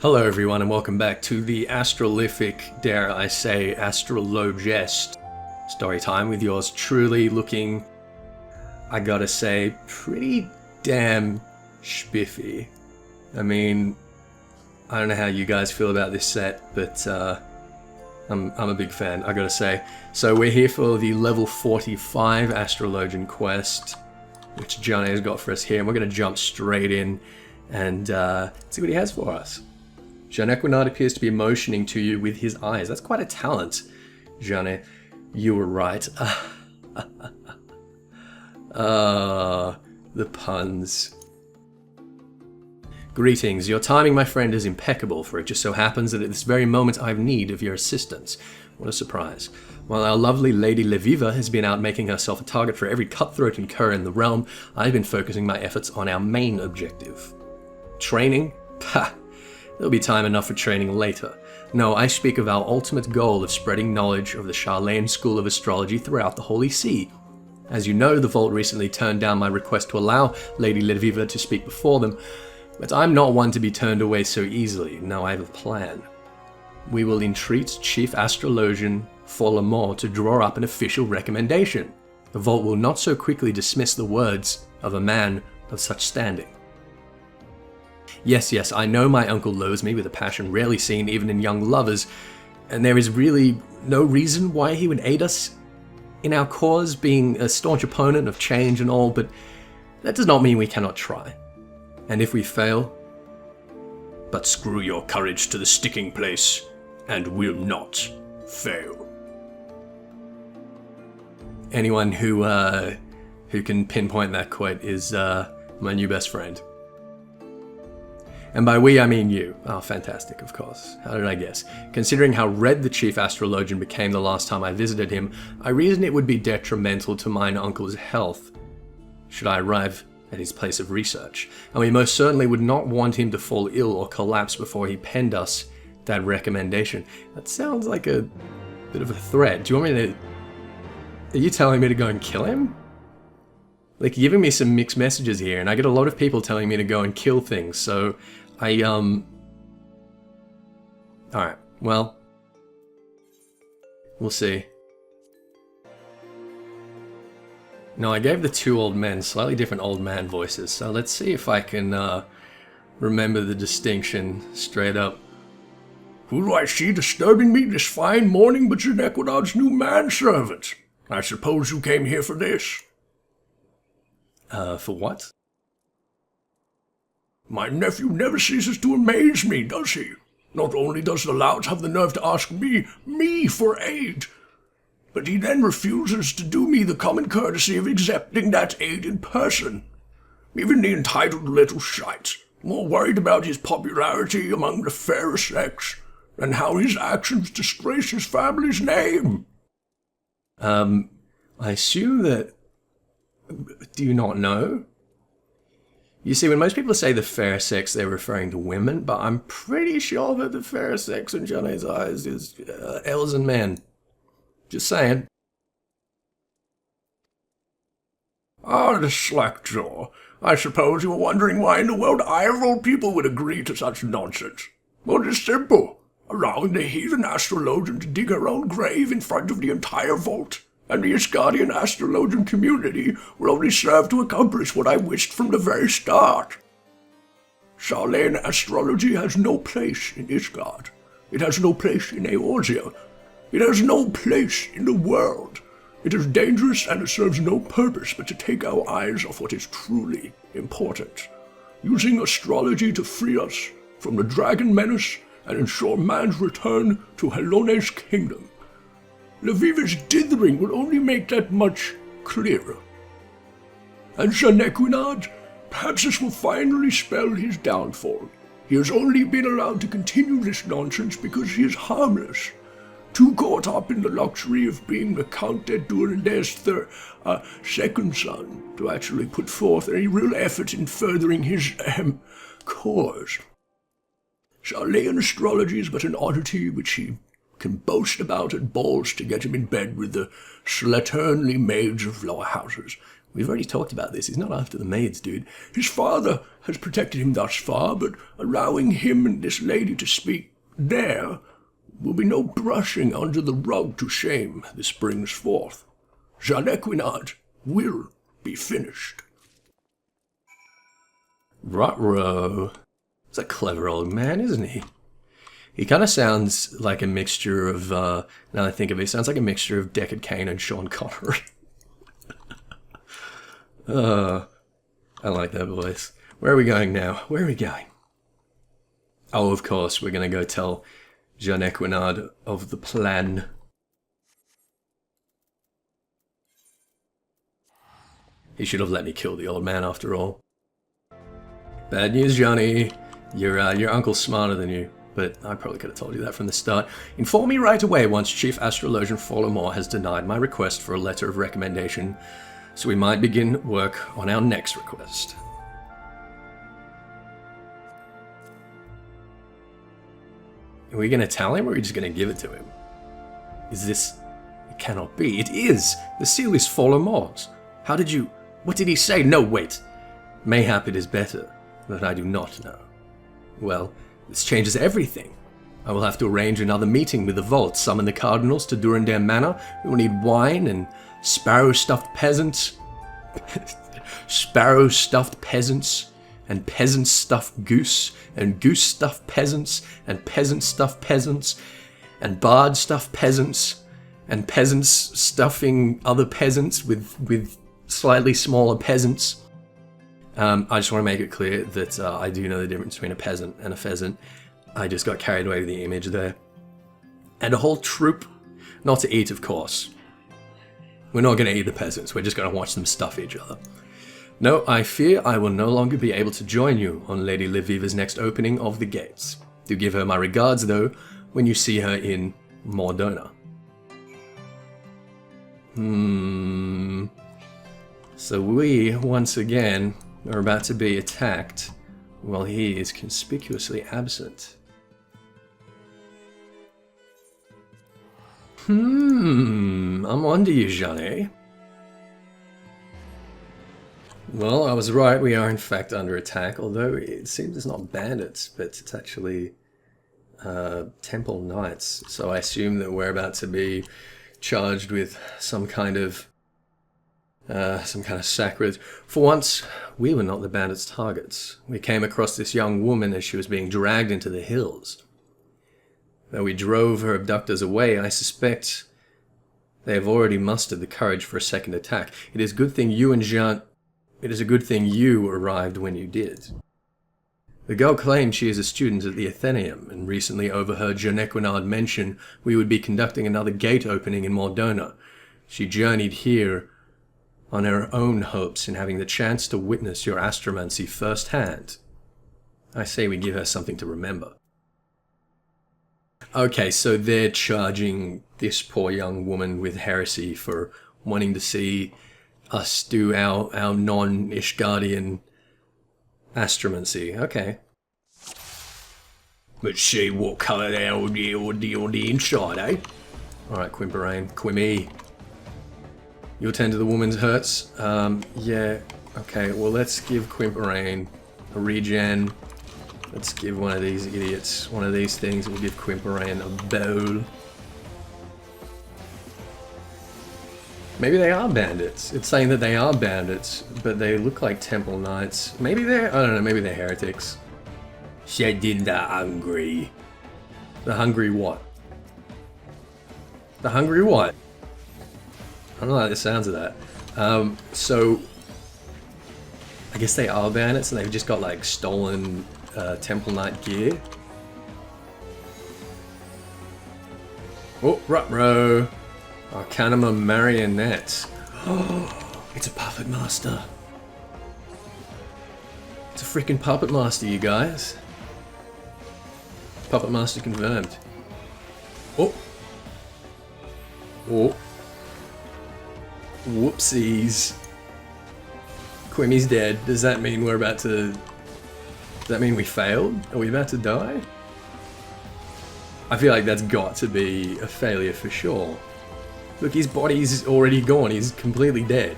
Hello everyone and welcome back to the astrolific, dare I say, astrologist story time with yours truly looking, I gotta say, pretty damn spiffy. I mean, I don't know how you guys feel about this set, but I'm a big fan, I gotta say. So we're here for the level 45 Astrologian quest, which Johnny has got for us here, and we're gonna jump straight in and see what he has for us. Jean Equinard appears to be motioning to you with his eyes. That's quite a talent, Jeanne. You were right. The puns. Greetings. Your timing, my friend, is impeccable, for it just so happens that at this very moment I have need of your assistance. What a surprise. While our lovely Lady Leviva has been out making herself a target for every cutthroat and cur in the realm, I've been focusing my efforts on our main objective. Training? Pah! There'll be time enough for training later. No, I speak of our ultimate goal of spreading knowledge of the Charlene School of Astrology throughout the Holy See. As you know, the Vault recently turned down my request to allow Lady Leviva to speak before them, but I'm not one to be turned away so easily. No, I have a plan. We will entreat Chief Astrologian Follamore to draw up an official recommendation. The Vault will not so quickly dismiss the words of a man of such standing. Yes, I know my uncle loathes me with a passion rarely seen even in young lovers, and there is really no reason why he would aid us in our cause, being a staunch opponent of change and all, but that does not mean we cannot try. And if we fail, but screw your courage to the sticking place, and we'll not fail. Anyone who can pinpoint that quote is my new best friend. And by we, I mean you. Oh, fantastic, of course. How did I guess? Considering how red the Chief Astrologian became the last time I visited him, I reasoned it would be detrimental to mine uncle's health should I arrive at his place of research. And we most certainly would not want him to fall ill or collapse before he penned us that recommendation. That sounds like a bit of a threat. Do you want me to... Are you telling me to go and kill him? Like, you're giving me some mixed messages here, and I get a lot of people telling me to go and kill things, so alright, well, we'll see. No, I gave the two old men slightly different old man voices, so let's see if I can, remember the distinction straight up. Who do I see disturbing me this fine morning but Jean Equinard's new manservant? I suppose you came here for this. For what? My nephew never ceases to amaze me, does he? Not only does the lout have the nerve to ask me for aid, but he then refuses to do me the common courtesy of accepting that aid in person. Even the entitled little shite, more worried about his popularity among the fairer sex than how his actions disgrace his family's name. I assume that... Do you not know? You see, when most people say the fair sex, they're referring to women, but I'm pretty sure that the fair sex in Johnny's eyes is elves and men. Just saying. Ah, the slackjaw. I suppose you were wondering why in the world I of all people would agree to such nonsense. Well, it's simple. Allowing the heathen astrologian to dig her own grave in front of the entire vault, and the Asgardian astrologian community will only serve to accomplish what I wished from the very start. Charlene astrology has no place in Isgard. It has no place in Eorzea. It has no place in the world. It is dangerous and it serves no purpose but to take our eyes off what is truly important, using astrology to free us from the dragon menace and ensure man's return to Helone's kingdom. Leviva's dithering will only make that much clearer. And Jean Equinard, perhaps this will finally spell his downfall. He has only been allowed to continue this nonsense because he is harmless, too caught up in the luxury of being the Count de Durende's second son to actually put forth any real effort in furthering his cause. Charlene astrology is but an oddity which he can boast about at balls to get him in bed with the slatternly maids of lower houses. We've already talked about this. He's not after the maids, dude. His father has protected him thus far, but allowing him and this lady to speak there will be no brushing under the rug to shame this brings forth. Jean Equinard will be finished. Ruh-roh. He's a clever old man, isn't he? He kind of sounds like a mixture of, now I think of it, he sounds like a mixture of Deckard Cain and Sean Connery. I like that voice. Where are we going now? Where are we going? Oh, of course, we're going to go tell Jean Equinard of the plan. He should have let me kill the old man after all. Bad news, Johnny. Your uncle's smarter than you, but I probably could have told you that from the start. Inform me right away once Chief Astrologian Follamore has denied my request for a letter of recommendation, so we might begin work on our next request. Are we going to tell him, or are we just going to give it to him? Is this... It cannot be. It is! The seal is Follamore's. How did you... What did he say? No, wait. Mayhap it is better that I do not know. Well, this changes everything. I will have to arrange another meeting with the vault, summon the cardinals to Durandare Manor. We will need wine and sparrow-stuffed peasants. Sparrow-stuffed peasants. And peasant-stuffed goose. And goose-stuffed peasants. And peasant-stuffed peasants. And bard-stuffed peasants. And peasants stuffing other peasants with slightly smaller peasants. I just want to make it clear that I do know the difference between a peasant and a pheasant. I just got carried away with the image there. And a whole troop, not to eat, of course. We're not going to eat the peasants, we're just going to watch them stuff each other. No, I fear I will no longer be able to join you on Lady Leviva's next opening of the gates. Do give her my regards, though, when you see her in Mordona. So we, once again, are about to be attacked while he is conspicuously absent. I'm onto you, Jeanne. Well, I was right, we are in fact under attack, although it seems it's not bandits, but it's actually temple knights. So I assume that we're about to be charged with some kind of sacrilege. For once, we were not the bandits' targets. We came across this young woman as she was being dragged into the hills. Though we drove her abductors away, I suspect they have already mustered the courage for a second attack. It is a good thing you arrived when you did. The girl claimed she is a student at the Athenaeum, and recently overheard Jean Equinard mention we would be conducting another gate opening in Mordona. She journeyed here on her own hopes in having the chance to witness your astromancy firsthand. I say we give her something to remember. Okay, so they're charging this poor young woman with heresy for wanting to see us do our non-Ishgardian astromancy. Okay. Let's see what colour they are on the inside, eh? Alright, Quimperain. Quimmy. You'll tend to the woman's hurts? Yeah. Okay, well let's give Quimperain a regen. Let's give one of these idiots one of these things. We'll give Quimperain a bowl. Maybe they are bandits. It's saying that they are bandits, but they look like temple knights. Maybe they're, I don't know, maybe they're heretics. Shedding the hungry. The hungry what? The hungry what? I don't like the sounds of that. So, I guess they are bandits and they've just got like stolen Temple Knight gear. Oh, ruh-roh. Arcanima Marionette. Oh, it's a puppet master. It's a freaking puppet master, you guys. Puppet master confirmed. Oh. Oh. Whoopsies. Quimmy's dead. Does that mean we're about to... Does that mean we failed? Are we about to die? I feel like that's got to be a failure for sure. Look, his body's already gone. He's completely dead.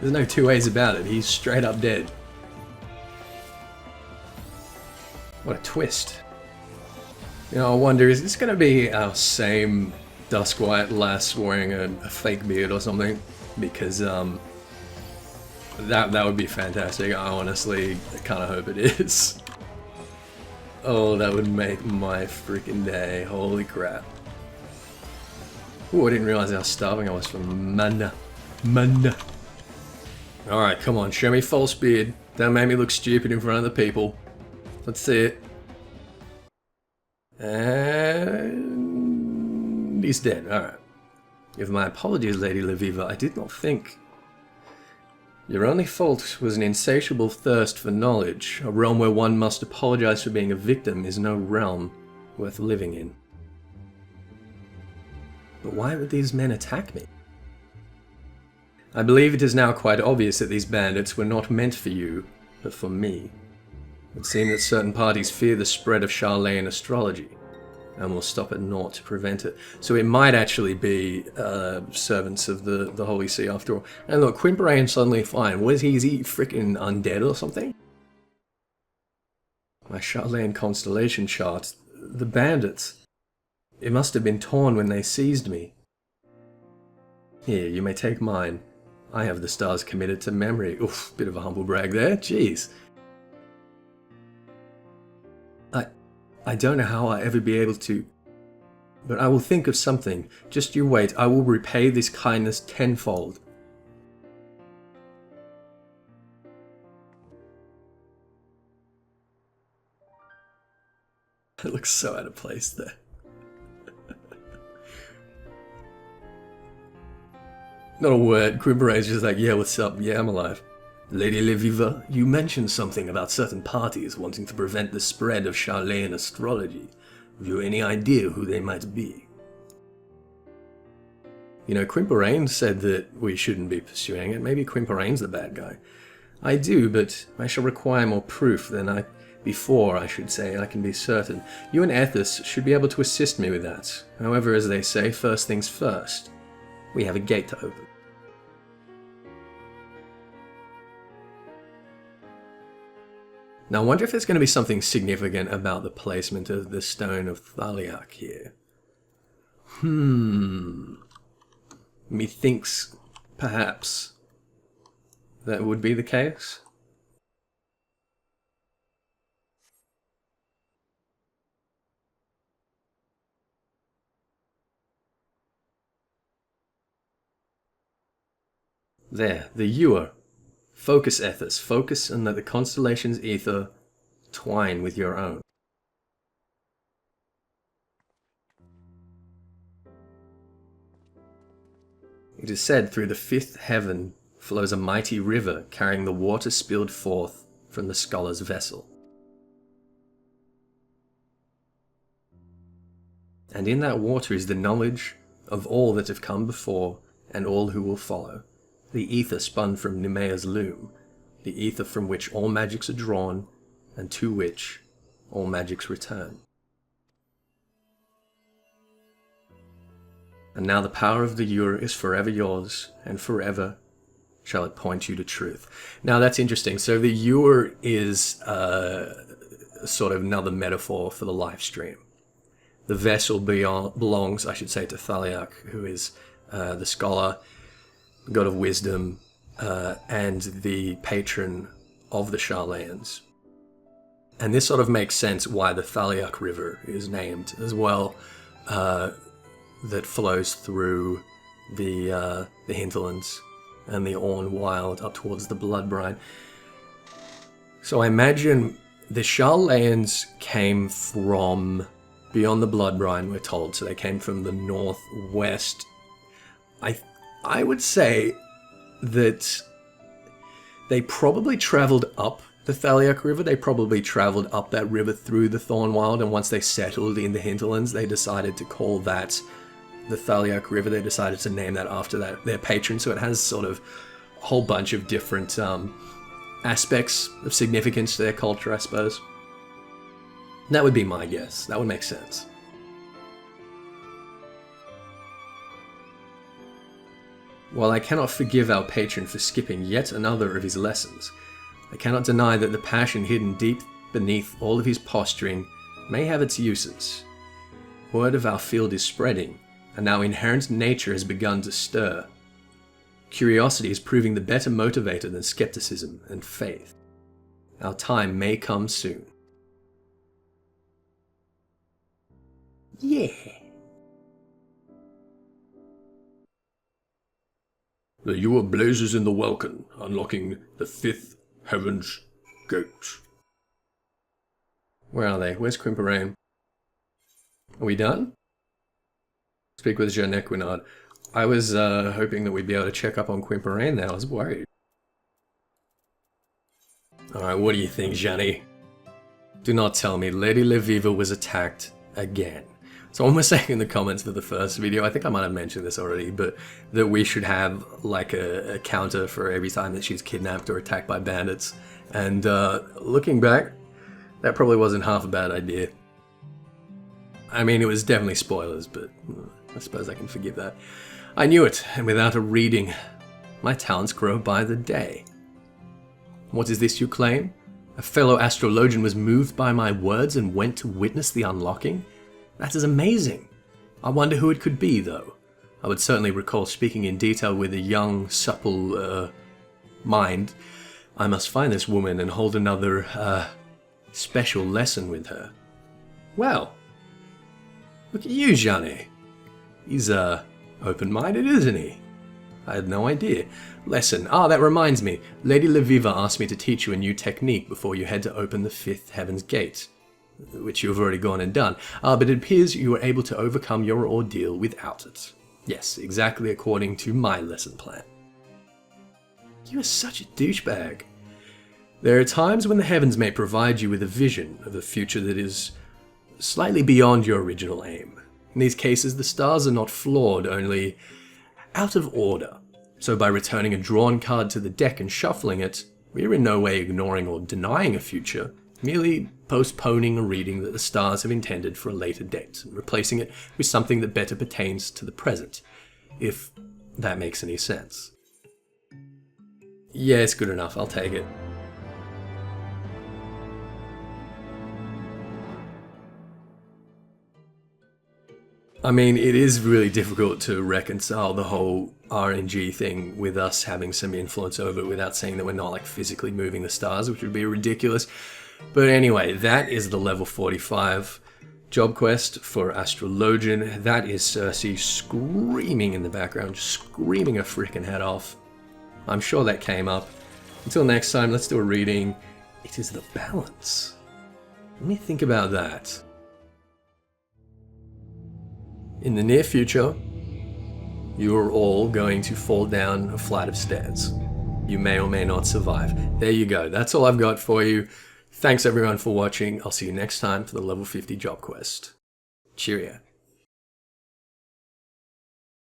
There's no two ways about it. He's straight up dead. What a twist. You know, I wonder, is this going to be our same dusk white lass wearing a fake beard or something? Because that would be fantastic. I honestly kind of hope it is. Oh, that would make my freaking day. Holy crap. Ooh, I didn't realize how starving I was from mana. Mana. Alright, come on, show me false beard. Don't make me look stupid in front of the people. Let's see it. And he's dead, alright. With my apologies, Lady Leviva, I did not think. Your only fault was an insatiable thirst for knowledge. A realm where one must apologize for being a victim is no realm worth living in. But why would these men attack me? I believe it is now quite obvious that these bandits were not meant for you, but for me. It would seem that certain parties fear the spread of Charlatan astrology, and will stop at naught to prevent it. So it might actually be servants of the Holy See after all. And look, Quimperane's suddenly fine. What is he? Is he freaking undead or something? My Charlatan constellation chart. The bandits. It must have been torn when they seized me. Here, you may take mine. I have the stars committed to memory. Oof, bit of a humble brag there. Jeez. I don't know how I'll ever be able to, but I will think of something. Just you wait, I will repay this kindness tenfold. It looks so out of place there. Not a word. Quimperane's just like, yeah, what's up? Yeah, I'm alive. Lady Leviva, you mentioned something about certain parties wanting to prevent the spread of Charlatan astrology. Have you any idea who they might be? You know, Quimperane said that we shouldn't be pursuing it. Maybe Quimperane's the bad guy. I do, but I shall require more proof than before I should say I can be certain. You and Ethys should be able to assist me with that. However, as they say, first things first. We have a gate to open. Now, I wonder if there's going to be something significant about the placement of the Stone of Thaliarch here. Methinks, perhaps, that would be the case. There, the Ewer. Focus, Ethys. Focus and let the constellation's ether twine with your own. It is said through the fifth heaven flows a mighty river carrying the water spilled forth from the scholar's vessel. And in that water is the knowledge of all that have come before and all who will follow. The ether spun from Nemea's loom, the ether from which all magics are drawn, and to which all magics return. And now the power of the Ewer is forever yours, and forever shall it point you to truth. Now that's interesting. So the Ewer is sort of another metaphor for the life stream. The vessel belongs, I should say, to Thaliarch, who is the scholar, god of wisdom, and the patron of the Charlatans. And this sort of makes sense why the Thaliarch River is named as well, that flows through the hinterlands and the Orne Wild up towards the Blood Brine. So I imagine the Charlatans came from beyond the Blood Brine, we're told, so they came from the northwest. I would say that they probably travelled up the Thaliarch River. They probably travelled up that river through the Thornwild, and once they settled in the hinterlands, they decided to call that the Thaliarch River. They decided to name that after their patron, so it has sort of a whole bunch of different aspects of significance to their culture, I suppose. That would be my guess. That would make sense. While I cannot forgive our patron for skipping yet another of his lessons, I cannot deny that the passion hidden deep beneath all of his posturing may have its uses. Word of our field is spreading, and our inherent nature has begun to stir. Curiosity is proving the better motivator than skepticism and faith. Our time may come soon. Yeah. The you are blazes in the welkin, unlocking the 5th heaven's gate. Where are they? Where's Quimperain? Are we done? Speak with Jean Equinard. I was hoping that we'd be able to check up on Quimperain there. I was worried. Alright, what do you think, Jeannie? Do not tell me Lady Leviva was attacked again. Someone was saying in the comments for the first video, I think I might have mentioned this already, but that we should have like a counter for every time that she's kidnapped or attacked by bandits. And looking back, that probably wasn't half a bad idea. I mean, it was definitely spoilers, but I suppose I can forgive that. I knew it, and without a reading, my talents grow by the day. What is this you claim? A fellow astrologian was moved by my words and went to witness the unlocking? That is amazing. I wonder who it could be, though. I would certainly recall speaking in detail with a young, supple, mind. I must find this woman and hold another, special lesson with her. Well, look at you, Johnny. He's, open-minded, isn't he? I had no idea. Lesson. Ah, that reminds me. Lady Leviva asked me to teach you a new technique before you head to open the 5th Heaven's Gate, which you have already gone and done. But it appears you were able to overcome your ordeal without it. Yes, exactly according to my lesson plan. You are such a douchebag. There are times when the heavens may provide you with a vision of a future that is slightly beyond your original aim. In these cases, the stars are not flawed, only out of order. So by returning a drawn card to the deck and shuffling it, we are in no way ignoring or denying a future, merely postponing a reading that the stars have intended for a later date, and replacing it with something that better pertains to the present, if that makes any sense. Yeah, it's good enough, I'll take it. I mean, it is really difficult to reconcile the whole RNG thing with us having some influence over it without saying that we're not like physically moving the stars, which would be ridiculous. But anyway, that is the level 45 job quest for Astrologian. That is Cersei screaming in the background, just screaming her freaking head off. I'm sure that came up. Until next time, let's do a reading. It is the balance. Let me think about that. In the near future, you are all going to fall down a flight of stairs. You may or may not survive. There you go. That's all I've got for you. Thanks everyone for watching. I'll see you next time for the level 50 job quest. Cheerio.